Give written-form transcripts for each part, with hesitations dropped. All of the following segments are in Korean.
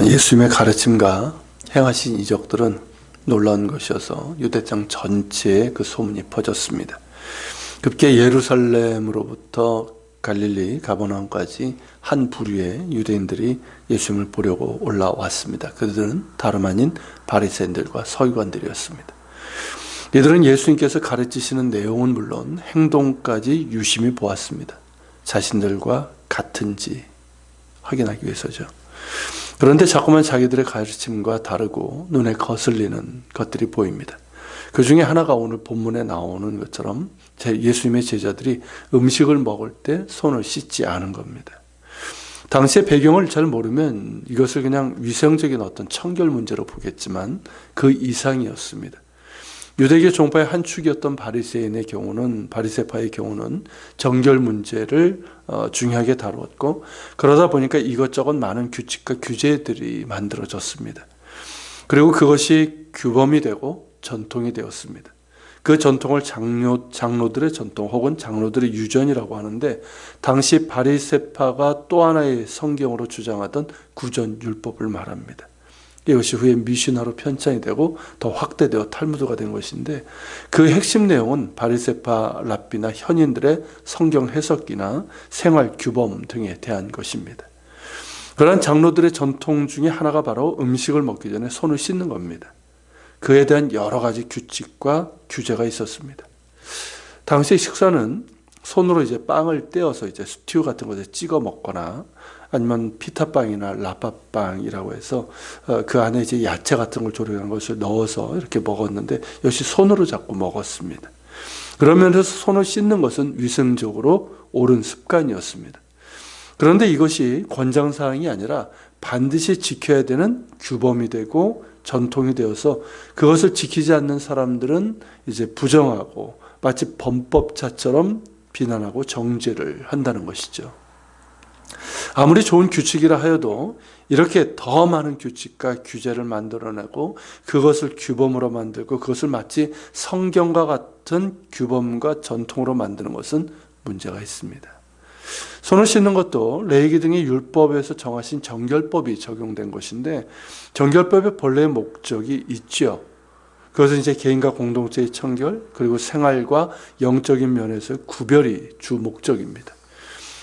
예수님의 가르침과 행하신 이적들은 놀라운 것이어서 유대 땅 전체에 그 소문이 퍼졌습니다. 급기야 예루살렘으로부터 갈릴리 가버나움까지 한 부류의 유대인들이 예수님을 보려고 올라왔습니다. 그들은 다름 아닌 바리새인들과 서기관들이었습니다. 이들은 예수님께서 가르치시는 내용은 물론 행동까지 유심히 보았습니다. 자신들과 같은지 확인하기 위해서죠. 그런데 자꾸만 자기들의 가르침과 다르고 눈에 거슬리는 것들이 보입니다. 그 중에 하나가 오늘 본문에 나오는 것처럼 예수님의 제자들이 음식을 먹을 때 손을 씻지 않은 겁니다. 당시의 배경을 잘 모르면 이것을 그냥 위생적인 어떤 청결 문제로 보겠지만 그 이상이었습니다. 유대교 종파의 한 축이었던 바리새파의 경우는 정결 문제를 중요하게 다루었고, 그러다 보니까 이것저것 많은 규칙과 규제들이 만들어졌습니다. 그리고 그것이 규범이 되고 전통이 되었습니다. 그 전통을 장로들의 전통 혹은 장로들의 유전이라고 하는데, 당시 바리새파가 또 하나의 성경으로 주장하던 구전율법을 말합니다. 이것이 후에 미시나로 편찬이 되고 더 확대되어 탈무드가 된 것인데, 그 핵심 내용은 바리새파 랍비나 현인들의 성경 해석이나 생활 규범 등에 대한 것입니다. 그러한 장로들의 전통 중에 하나가 바로 음식을 먹기 전에 손을 씻는 겁니다. 그에 대한 여러 가지 규칙과 규제가 있었습니다. 당시 식사는 손으로 빵을 떼어서 스튜 같은 것에 찍어 먹거나, 아니면 피타빵이나 라파빵이라고 해서 그 안에 야채 같은 걸 조리한 것을 넣어서 이렇게 먹었는데, 역시 손으로 자꾸 먹었습니다. 그런 면에서 손을 씻는 것은 위생적으로 옳은 습관이었습니다. 그런데 이것이 권장사항이 아니라 반드시 지켜야 되는 규범이 되고 전통이 되어서, 그것을 지키지 않는 사람들은 부정하고 마치 범법자처럼 비난하고 정죄를 한다는 것이죠. 아무리 좋은 규칙이라 하여도 이렇게 더 많은 규칙과 규제를 만들어내고 그것을 규범으로 만들고 그것을 마치 성경과 같은 규범과 전통으로 만드는 것은 문제가 있습니다. 손을 씻는 것도 레위기 등의 율법에서 정하신 정결법이 적용된 것인데, 정결법의 본래의 목적이 있죠. 그것은 개인과 공동체의 청결, 그리고 생활과 영적인 면에서 구별이 주 목적입니다.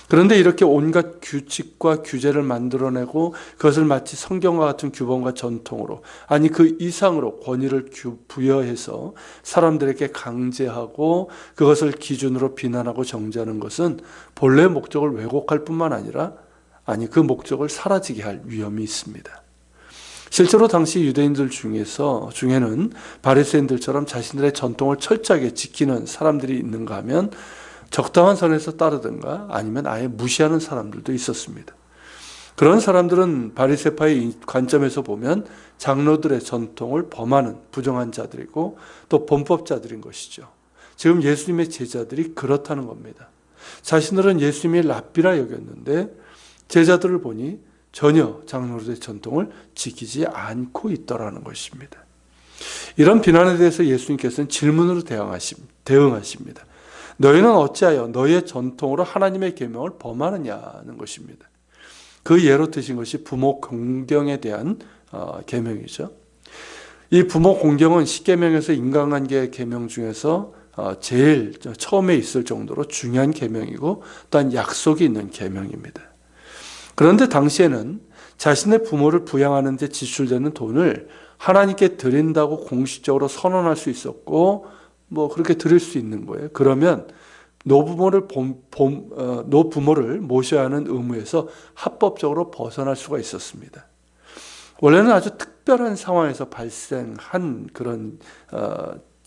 그런데 이렇게 온갖 규칙과 규제를 만들어내고 그것을 마치 성경과 같은 규범과 전통으로, 아니 그 이상으로 권위를 부여해서 사람들에게 강제하고 그것을 기준으로 비난하고 정죄하는 것은 본래의 목적을 왜곡할 뿐만 아니라 그 목적을 사라지게 할 위험이 있습니다. 실제로 당시 유대인들 중에는 바리새인들처럼 자신들의 전통을 철저하게 지키는 사람들이 있는가 하면 적당한 선에서 따르든가 아니면 아예 무시하는 사람들도 있었습니다. 그런 사람들은 바리새파의 관점에서 보면 장로들의 전통을 범하는 부정한 자들이고 또 범법자들인 것이죠. 지금 예수님의 제자들이 그렇다는 겁니다. 자신들은 예수님이 랍비라 여겼는데 제자들을 보니 전혀 장로들의 전통을 지키지 않고 있더라는 것입니다. 이런 비난에 대해서 예수님께서는 질문으로 대응하십니다. 너희는 어찌하여 너희의 전통으로 하나님의 계명을 범하느냐는 것입니다. 그 예로 드신 것이 부모 공경에 대한 계명이죠. 이 부모 공경은 십계명에서 인간관계 계명 중에서 제일 처음에 있을 정도로 중요한 계명이고 또한 약속이 있는 계명입니다. 그런데 당시에는 자신의 부모를 부양하는 데 지출되는 돈을 하나님께 드린다고 공식적으로 선언할 수 있었고 그렇게 드릴 수 있는 거예요. 그러면 노부모를 모셔야 하는 의무에서 합법적으로 벗어날 수가 있었습니다. 원래는 아주 특별한 상황에서 발생한 그런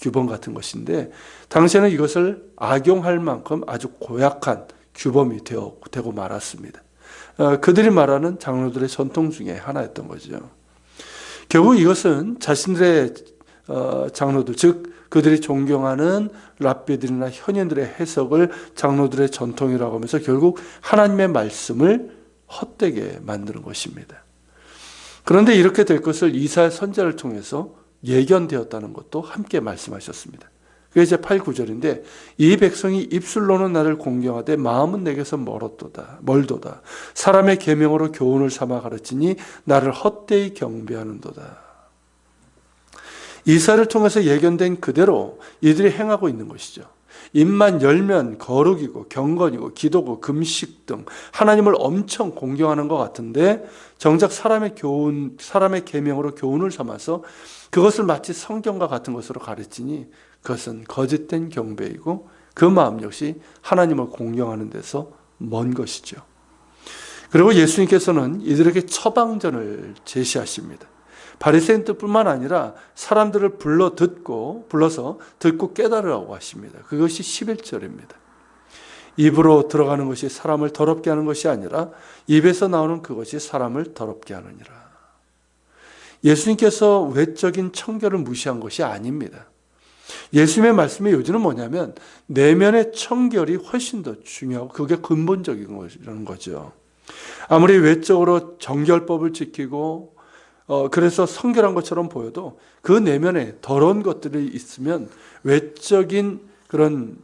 규범 같은 것인데, 당시에는 이것을 악용할 만큼 아주 고약한 규범이 되고 말았습니다. 그들이 말하는 장로들의 전통 중에 하나였던 거죠. 결국 이것은 자신들의 장로들, 즉 그들이 존경하는 랍비들이나 현인들의 해석을 장로들의 전통이라고 하면서 결국 하나님의 말씀을 헛되게 만드는 것입니다. 그런데 이렇게 될 것을 이사야 선지자를 통해서 예견되었다는 것도 함께 말씀하셨습니다. 그게 이제 8, 9절인데 이 백성이 입술로는 나를 공경하되 마음은 내게서 멀도다. 사람의 계명으로 교훈을 삼아 가르치니 나를 헛되이 경배하는도다. 이사를 통해서 예견된 그대로 이들이 행하고 있는 것이죠. 입만 열면 거룩이고 경건이고 기도고 금식 등 하나님을 엄청 공경하는 것 같은데 정작 사람의 계명으로 교훈을 삼아서 그것을 마치 성경과 같은 것으로 가르치니 그것은 거짓된 경배이고 그 마음 역시 하나님을 공경하는 데서 먼 것이죠. 그리고 예수님께서는 이들에게 처방전을 제시하십니다. 바리새인들뿐만 아니라 사람들을 불러서 듣고 깨달으라고 하십니다. 그것이 11절입니다. 입으로 들어가는 것이 사람을 더럽게 하는 것이 아니라 입에서 나오는 그것이 사람을 더럽게 하느니라. 예수님께서 외적인 청결을 무시한 것이 아닙니다. 예수님의 말씀의 요지는 뭐냐면 내면의 청결이 훨씬 더 중요하고 그게 근본적인 거죠. 아무리 외적으로 정결법을 지키고 그래서 성결한 것처럼 보여도 그 내면에 더러운 것들이 있으면 외적인 그런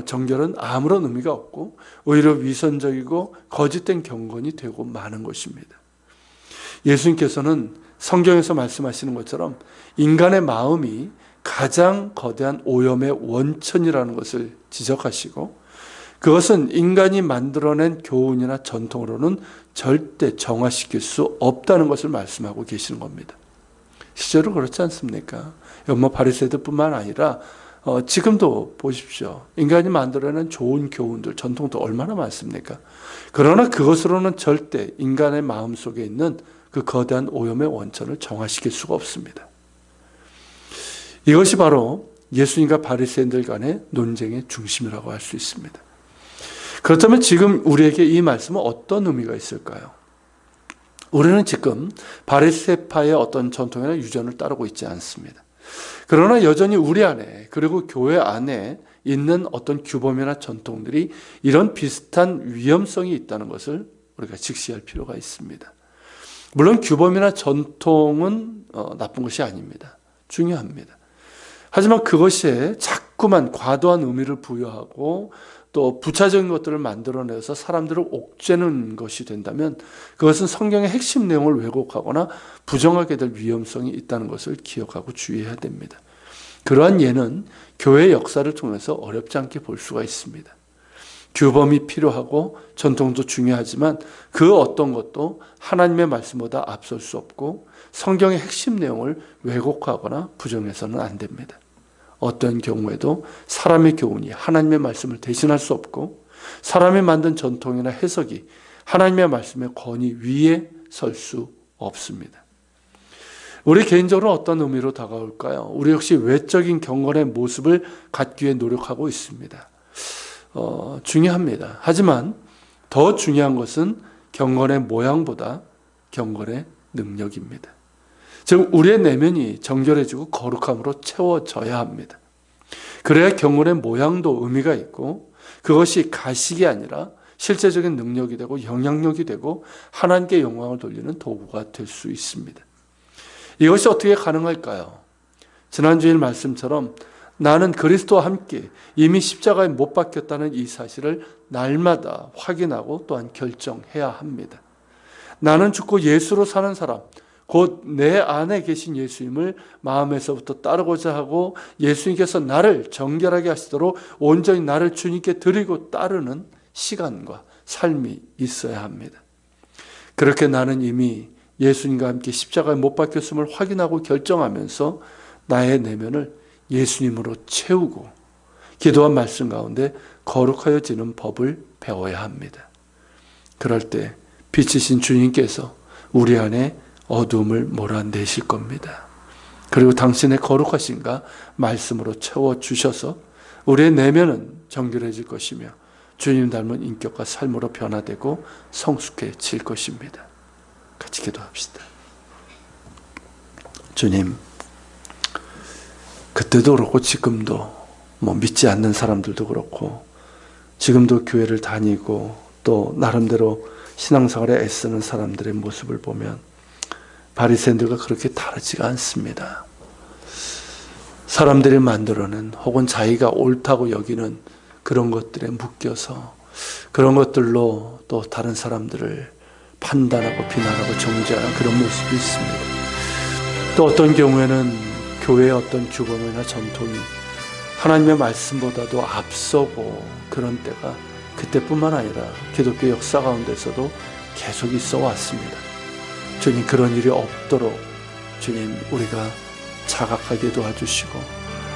정결은 아무런 의미가 없고 오히려 위선적이고 거짓된 경건이 되고 마는 것입니다. 예수님께서는 성경에서 말씀하시는 것처럼 인간의 마음이 가장 거대한 오염의 원천이라는 것을 지적하시고 그것은 인간이 만들어낸 교훈이나 전통으로는 절대 정화시킬 수 없다는 것을 말씀하고 계시는 겁니다. 실제로 그렇지 않습니까? 바리새인들뿐만 아니라 지금도 보십시오. 인간이 만들어낸 좋은 교훈들, 전통도 얼마나 많습니까? 그러나 그것으로는 절대 인간의 마음속에 있는 그 거대한 오염의 원천을 정화시킬 수가 없습니다. 이것이 바로 예수님과 바리새인들 간의 논쟁의 중심이라고 할 수 있습니다. 그렇다면 지금 우리에게 이 말씀은 어떤 의미가 있을까요? 우리는 지금 바리새파의 어떤 전통이나 유전을 따르고 있지 않습니다. 그러나 여전히 우리 안에 그리고 교회 안에 있는 어떤 규범이나 전통들이 이런 비슷한 위험성이 있다는 것을 우리가 직시할 필요가 있습니다. 물론 규범이나 전통은 나쁜 것이 아닙니다. 중요합니다. 하지만 그것에 자꾸만 과도한 의미를 부여하고 또 부차적인 것들을 만들어내서 사람들을 옥죄는 것이 된다면 그것은 성경의 핵심 내용을 왜곡하거나 부정하게 될 위험성이 있다는 것을 기억하고 주의해야 됩니다. 그러한 예는 교회의 역사를 통해서 어렵지 않게 볼 수가 있습니다. 규범이 필요하고 전통도 중요하지만 그 어떤 것도 하나님의 말씀보다 앞설 수 없고 성경의 핵심 내용을 왜곡하거나 부정해서는 안 됩니다. 어떤 경우에도 사람의 교훈이 하나님의 말씀을 대신할 수 없고 사람이 만든 전통이나 해석이 하나님의 말씀의 권위 위에 설 수 없습니다. 우리 개인적으로 어떤 의미로 다가올까요? 우리 역시 외적인 경건의 모습을 갖기 위해 노력하고 있습니다. 중요합니다. 하지만 더 중요한 것은 경건의 모양보다 경건의 능력입니다. 즉 우리의 내면이 정결해지고 거룩함으로 채워져야 합니다. 그래야 경건의 모양도 의미가 있고 그것이 가식이 아니라 실제적인 능력이 되고 영향력이 되고 하나님께 영광을 돌리는 도구가 될 수 있습니다. 이것이 어떻게 가능할까요? 지난주일 말씀처럼 나는 그리스도와 함께 이미 십자가에 못 박혔다는 이 사실을 날마다 확인하고 또한 결정해야 합니다. 나는 죽고 예수로 사는 사람, 곧 내 안에 계신 예수님을 마음에서부터 따르고자 하고 예수님께서 나를 정결하게 하시도록 온전히 나를 주님께 드리고 따르는 시간과 삶이 있어야 합니다. 그렇게 나는 이미 예수님과 함께 십자가에 못 박혔음을 확인하고 결정하면서 나의 내면을 예수님으로 채우고 기도와 말씀 가운데 거룩하여지는 법을 배워야 합니다. 그럴 때 빛이신 주님께서 우리 안에 어둠을 몰아내실 겁니다. 그리고 당신의 거룩하신가 말씀으로 채워주셔서 우리의 내면은 정결해질 것이며 주님 닮은 인격과 삶으로 변화되고 성숙해질 것입니다. 같이 기도합시다. 주님, 그때도 그렇고 지금도 믿지 않는 사람들도 그렇고 지금도 교회를 다니고 또 나름대로 신앙생활에 애쓰는 사람들의 모습을 보면 바리새인들과 그렇게 다르지가 않습니다. 사람들이 만들어낸 혹은 자기가 옳다고 여기는 그런 것들에 묶여서 그런 것들로 또 다른 사람들을 판단하고 비난하고 정죄하는 그런 모습이 있습니다. 또 어떤 경우에는 교회의 어떤 규범이나 전통이 하나님의 말씀보다도 앞서고 그런 때가 그때뿐만 아니라 기독교 역사 가운데서도 계속 있어 왔습니다. 주님, 그런 일이 없도록 주님, 우리가 자각하게 도와주시고,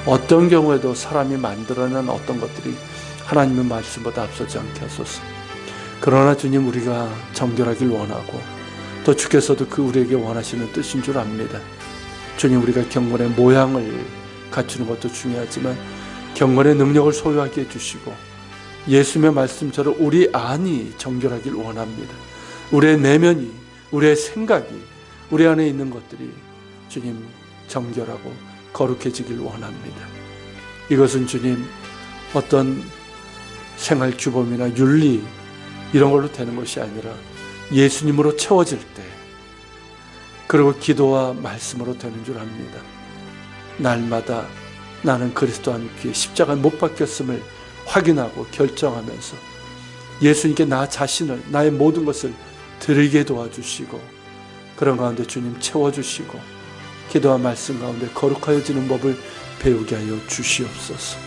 어떤 경우에도 사람이 만들어낸 어떤 것들이 하나님의 말씀보다 앞서지 않게 하소서. 그러나 주님, 우리가 정결하길 원하고 또 주께서도 그 우리에게 원하시는 뜻인 줄 압니다. 주님, 우리가 경건의 모양을 갖추는 것도 중요하지만 경건의 능력을 소유하게 해주시고 예수님의 말씀처럼 우리 안이 정결하길 원합니다. 우리의 내면이, 우리의 생각이, 우리 안에 있는 것들이 주님 정결하고 거룩해지길 원합니다. 이것은 주님 어떤 생활 규범이나 윤리 이런 걸로 되는 것이 아니라 예수님으로 채워질 때, 그리고 기도와 말씀으로 되는 줄 압니다. 날마다 나는 그리스도와 함께 십자가에 못 박혔음을 확인하고 결정하면서 예수님께 나 자신을, 나의 모든 것을 드리게 도와주시고 그런 가운데 주님 채워주시고 기도와 말씀 가운데 거룩하여지는 법을 배우게 하여 주시옵소서.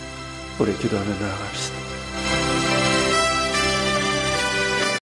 우리 기도하며 나아갑시다.